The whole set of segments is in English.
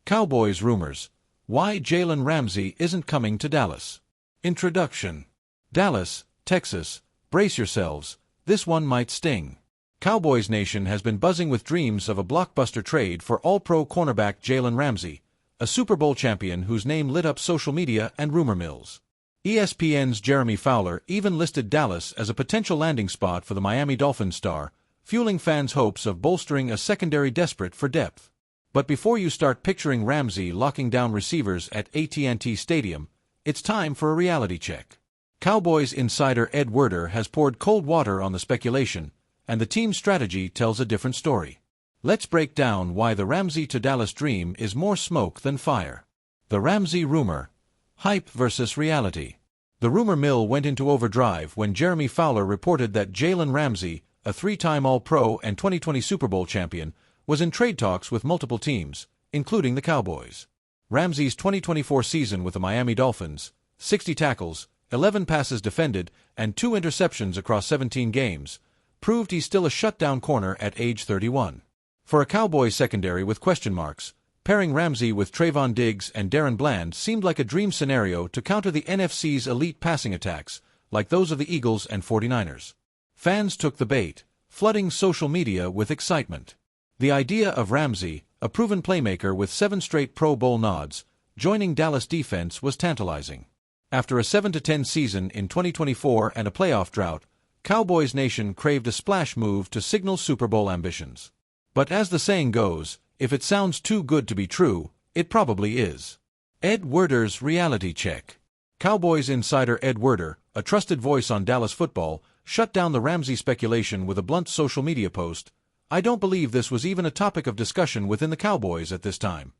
Cowboys rumors. Why Jalen Ramsey isn't coming to Dallas. Introduction. Dallas, Texas, brace yourselves, this one might sting. Cowboys Nation has been buzzing with dreams of a blockbuster trade for All-Pro cornerback Jalen Ramsey, a Super Bowl champion whose name lit up social media and rumor mills. ESPN's Jeremy Fowler even listed Dallas as a potential landing spot for the Miami Dolphins star, fueling fans' hopes of bolstering a secondary desperate for depth. But before you start picturing Ramsey locking down receivers at AT&T Stadium, it's time for a reality check. Cowboys insider Ed Werder has poured cold water on the speculation, and the team's strategy tells a different story. Let's break down why the Ramsey to Dallas dream is more smoke than fire. The Ramsey rumor. Hype versus reality. The rumor mill went into overdrive when Jeremy Fowler reported that Jalen Ramsey, a three-time All-Pro and 2020 Super Bowl champion, was in trade talks with multiple teams, including the Cowboys. Ramsey's 2024 season with the Miami Dolphins, 60 tackles, 11 passes defended, and 2 interceptions across 17 games, proved he's still a shutdown corner at age 31. For a Cowboys secondary with question marks, pairing Ramsey with Trayvon Diggs and Darren Bland seemed like a dream scenario to counter the NFC's elite passing attacks, like those of the Eagles and 49ers. Fans took the bait, flooding social media with excitement. The idea of Ramsey, a proven playmaker with 7 straight Pro Bowl nods, joining Dallas defense was tantalizing. After a 7-10 season in 2024 and a playoff drought, Cowboys Nation craved a splash move to signal Super Bowl ambitions. But as the saying goes, if it sounds too good to be true, it probably is. Ed Werder's reality check. Cowboys insider Ed Werder, a trusted voice on Dallas football, shut down the Ramsey speculation with a blunt social media post. "I don't believe this was even a topic of discussion within the Cowboys at this time."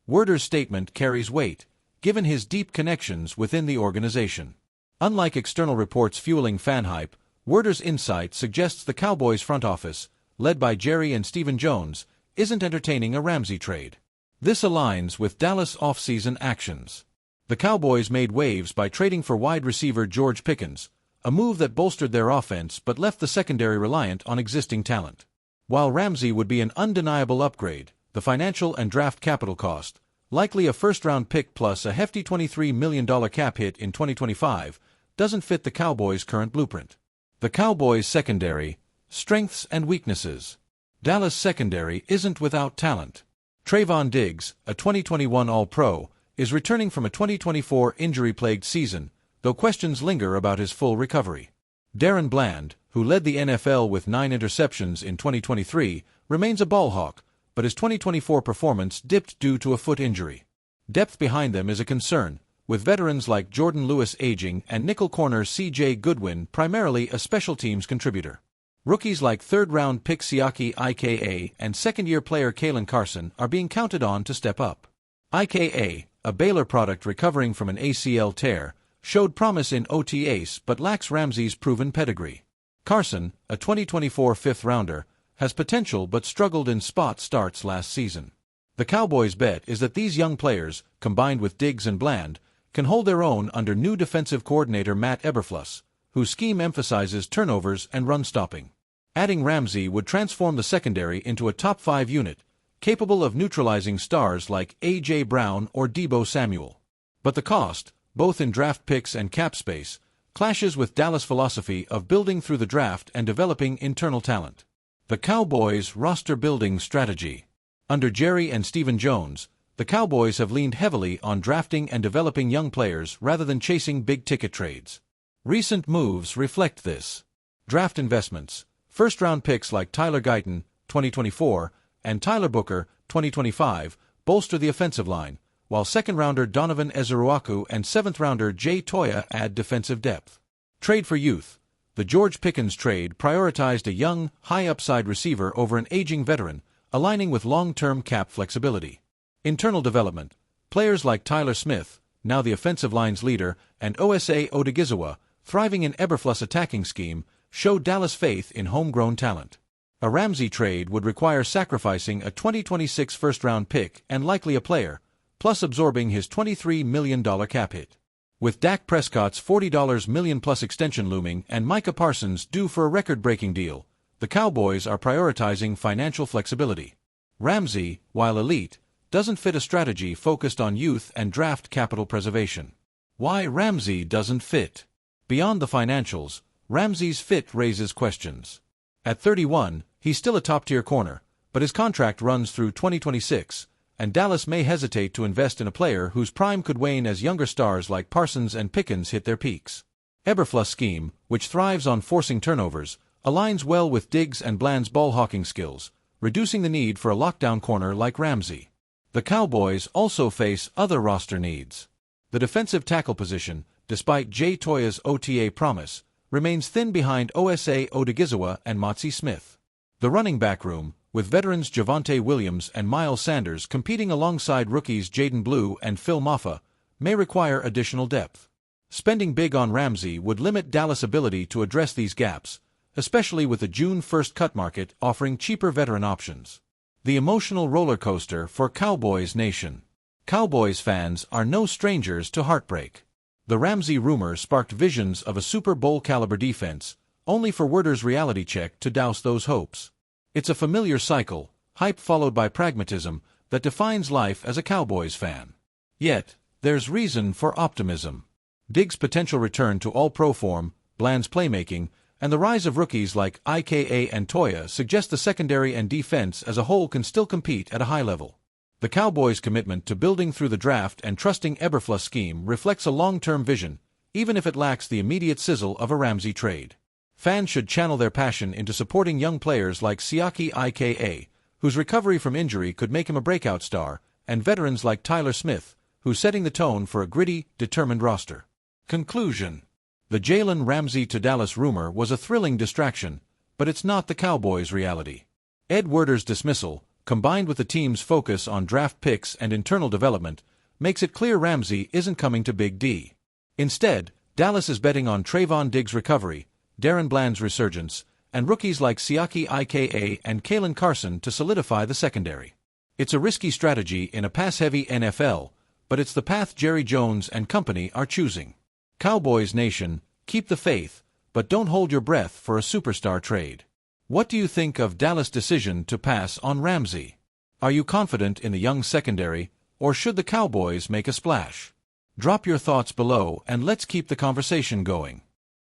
Werder's statement carries weight, given his deep connections within the organization. Unlike external reports fueling fan hype, Werder's insight suggests the Cowboys front office, led by Jerry and Stephen Jones, isn't entertaining a Ramsey trade. This aligns with Dallas offseason actions. The Cowboys made waves by trading for wide receiver George Pickens, a move that bolstered their offense but left the secondary reliant on existing talent. While Ramsey would be an undeniable upgrade, the financial and draft capital cost, likely a first-round pick plus a hefty $23 million cap hit in 2025, doesn't fit the Cowboys' current blueprint. The Cowboys' secondary. Strengths and weaknesses. Dallas' secondary isn't without talent. Trayvon Diggs, a 2021 All-Pro, is returning from a 2024 injury-plagued season, though questions linger about his full recovery. Darren Bland, who led the NFL with 9 interceptions in 2023, remains a ballhawk, but his 2024 performance dipped due to a foot injury. Depth behind them is a concern, with veterans like Jordan Lewis aging and nickel corner C.J. Goodwin primarily a special teams contributor. Rookies like third-round pick Siaki Ika and second-year player Kalen Carson are being counted on to step up. Ika, a Baylor product recovering from an ACL tear, showed promise in OTAs but lacks Ramsey's proven pedigree. Carson, a 2024 fifth-rounder, has potential but struggled in spot starts last season. The Cowboys' bet is that these young players, combined with Diggs and Bland, can hold their own under new defensive coordinator Matt Eberflus, whose scheme emphasizes turnovers and run-stopping. Adding Ramsey would transform the secondary into a top-5 unit, capable of neutralizing stars like A.J. Brown or Deebo Samuel. But the cost, both in draft picks and cap space, clashes with Dallas' philosophy of building through the draft and developing internal talent. The Cowboys' roster-building strategy. Under Jerry and Stephen Jones, the Cowboys have leaned heavily on drafting and developing young players rather than chasing big-ticket trades. Recent moves reflect this. Draft investments. First-round picks like Tyler Guyton, 2024, and Tyler Booker, 2025, bolster the offensive line, while second-rounder Donovan Ezeruaku and seventh-rounder Jay Toya add defensive depth. Trade for youth. The George Pickens trade prioritized a young, high-upside receiver over an aging veteran, aligning with long-term cap flexibility. Internal development. Players like Tyler Smith, now the offensive line's leader, and Osa Odigizua, thriving in Eberflus' attacking scheme, show Dallas faith in homegrown talent. A Ramsey trade would require sacrificing a 2026 first-round pick and likely a player, plus absorbing his $23 million cap hit. With Dak Prescott's $40 million-plus extension looming and Micah Parsons due for a record-breaking deal, the Cowboys are prioritizing financial flexibility. Ramsey, while elite, doesn't fit a strategy focused on youth and draft capital preservation. Why Ramsey doesn't fit. Beyond the financials, Ramsey's fit raises questions. At 31, he's still a top-tier corner, but his contract runs through 2026, and Dallas may hesitate to invest in a player whose prime could wane as younger stars like Parsons and Pickens hit their peaks. Eberflus' scheme, which thrives on forcing turnovers, aligns well with Diggs and Bland's ball-hawking skills, reducing the need for a lockdown corner like Ramsey. The Cowboys also face other roster needs. The defensive tackle position, despite Jay Toya's OTA promise, remains thin behind Osa Odigizua and Motzi Smith. The running back room, with veterans Javonte Williams and Miles Sanders competing alongside rookies Jaden Blue and Phil Maffa, may require additional depth. Spending big on Ramsey would limit Dallas' ability to address these gaps, especially with the June 1st cut market offering cheaper veteran options. The emotional roller coaster for Cowboys Nation. Cowboys fans are no strangers to heartbreak. The Ramsey rumor sparked visions of a Super Bowl-caliber defense, only for Werder's reality check to douse those hopes. It's a familiar cycle, hype followed by pragmatism, that defines life as a Cowboys fan. Yet, there's reason for optimism. Diggs' potential return to all-pro form, Bland's playmaking, and the rise of rookies like IKA and Toya suggest the secondary and defense as a whole can still compete at a high level. The Cowboys' commitment to building through the draft and trusting Eberflus' scheme reflects a long-term vision, even if it lacks the immediate sizzle of a Ramsey trade. Fans should channel their passion into supporting young players like Siaki Ika, whose recovery from injury could make him a breakout star, and veterans like Tyler Smith, who's setting the tone for a gritty, determined roster. Conclusion. The Jalen Ramsey to Dallas rumor was a thrilling distraction, but it's not the Cowboys' reality. Ed Werder's dismissal, combined with the team's focus on draft picks and internal development, makes it clear Ramsey isn't coming to Big D. Instead, Dallas is betting on Trayvon Diggs' recovery, Darren Bland's resurgence, and rookies like Siaki Ika and Kalen Carson to solidify the secondary. It's a risky strategy in a pass-heavy NFL, but it's the path Jerry Jones and company are choosing. Cowboys Nation, keep the faith, but don't hold your breath for a superstar trade. What do you think of Dallas' decision to pass on Ramsey? Are you confident in the young secondary, or should the Cowboys make a splash? Drop your thoughts below and let's keep the conversation going.